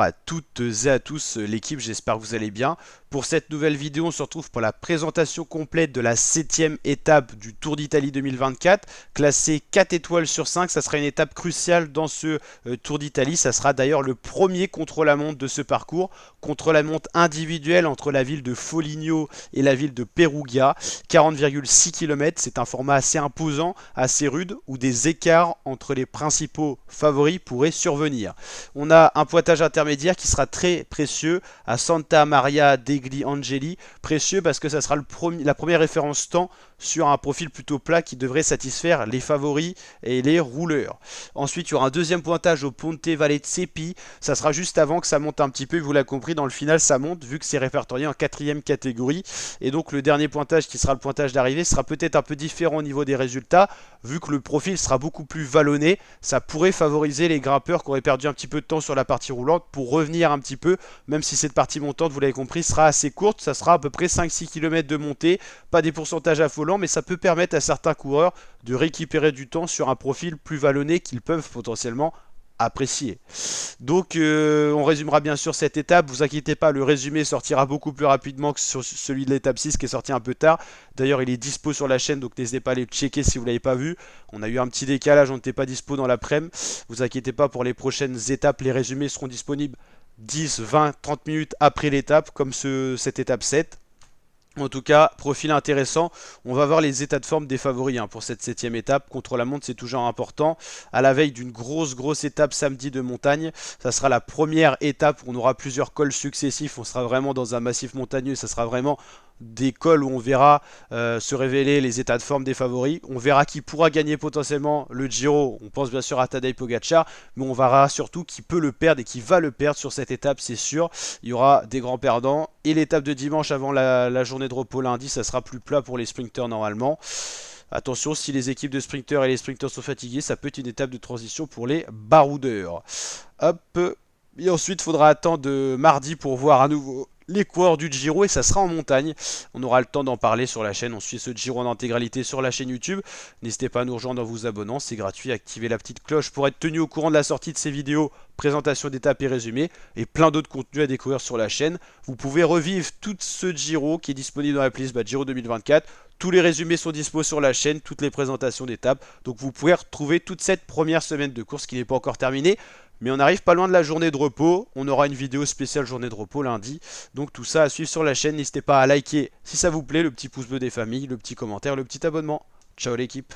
à toutes et à tous l'équipe, j'espère que vous allez bien. Pour cette nouvelle vidéo, on se retrouve pour la présentation complète de la 7e étape du Tour d'Italie 2024, classée 4 étoiles sur 5. Ça sera une étape cruciale dans ce Tour d'Italie. Ça sera d'ailleurs le premier contre-la-montre de ce parcours, contre-la-montre individuel entre la ville de Foligno et la ville de Perugia, 40,6 km. C'est un format assez imposant, assez rude, où des écarts entre les principaux favoris pourraient survenir. On a un pointage intermédiaire qui sera très précieux à Santa Maria degli Angeli. Précieux parce que ça sera la première référence temps sur un profil plutôt plat qui devrait satisfaire les favoris et les rouleurs. Ensuite, il y aura un deuxième pointage au Ponte Valle Zepi. Ça sera juste avant que ça monte un petit peu. Vous l'avez compris, dans le final, ça monte vu que c'est répertorié en quatrième catégorie. Et donc, le dernier pointage qui sera le pointage d'arrivée sera peut-être un peu différent au niveau des résultats. Vu que le profil sera beaucoup plus vallonné, ça pourrait favoriser les grimpeurs qui auraient perdu un petit peu de temps sur la partie roulante pour revenir un petit peu, même si cette partie montante, vous l'avez compris, sera assez courte. Ça sera à peu près 5-6 km de montée. Pas des pourcentages affolants, mais ça peut permettre à certains coureurs de récupérer du temps sur un profil plus vallonné qu'ils peuvent potentiellement apprécier. Donc on résumera bien sûr cette étape, vous inquiétez pas, le résumé sortira beaucoup plus rapidement que sur celui de l'étape 6 qui est sorti un peu tard. D'ailleurs il est dispo sur la chaîne, donc n'hésitez pas à aller le checker si vous ne l'avez pas vu. On a eu un petit décalage, on n'était pas dispo dans l'après-midi. Vous inquiétez pas, pour les prochaines étapes, les résumés seront disponibles 10, 20, 30 minutes après l'étape, comme cette étape 7. En tout cas, profil intéressant. On va voir les états de forme des favoris pour cette 7e étape. Contre la montre, c'est toujours important. À la veille d'une grosse étape samedi de montagne, ça sera la première étape où on aura plusieurs cols successifs. On sera vraiment dans un massif montagneux. Ça sera vraiment des cols où on verra se révéler les états de forme des favoris. On verra qui pourra gagner potentiellement le Giro. On pense bien sûr à Tadej Pogacar, mais on verra surtout qui peut le perdre et qui va le perdre sur cette étape, c'est sûr. Il y aura des grands perdants. Et l'étape de dimanche avant la journée de repos lundi, ça sera plus plat pour les sprinteurs normalement. Attention, si les équipes de sprinteurs et les sprinteurs sont fatigués, ça peut être une étape de transition pour les baroudeurs. Hop. Et ensuite, il faudra attendre mardi pour voir à nouveau les coureurs du Giro et ça sera en montagne. On aura le temps d'en parler sur la chaîne. On suit ce Giro en intégralité sur la chaîne YouTube. N'hésitez pas à nous rejoindre en vous abonnant, c'est gratuit. Activez la petite cloche pour être tenu au courant de la sortie de ces vidéos, présentation d'étapes et résumés, et plein d'autres contenus à découvrir sur la chaîne. Vous pouvez revivre tout ce Giro qui est disponible dans la playlist Giro 2024. Tous les résumés sont dispo sur la chaîne, toutes les présentations d'étapes. Donc vous pouvez retrouver toute cette première semaine de course qui n'est pas encore terminée. Mais on arrive pas loin de la journée de repos. On aura une vidéo spéciale journée de repos lundi. Donc tout ça à suivre sur la chaîne. N'hésitez pas à liker si ça vous plaît, le petit pouce bleu des familles, le petit commentaire, le petit abonnement. Ciao l'équipe.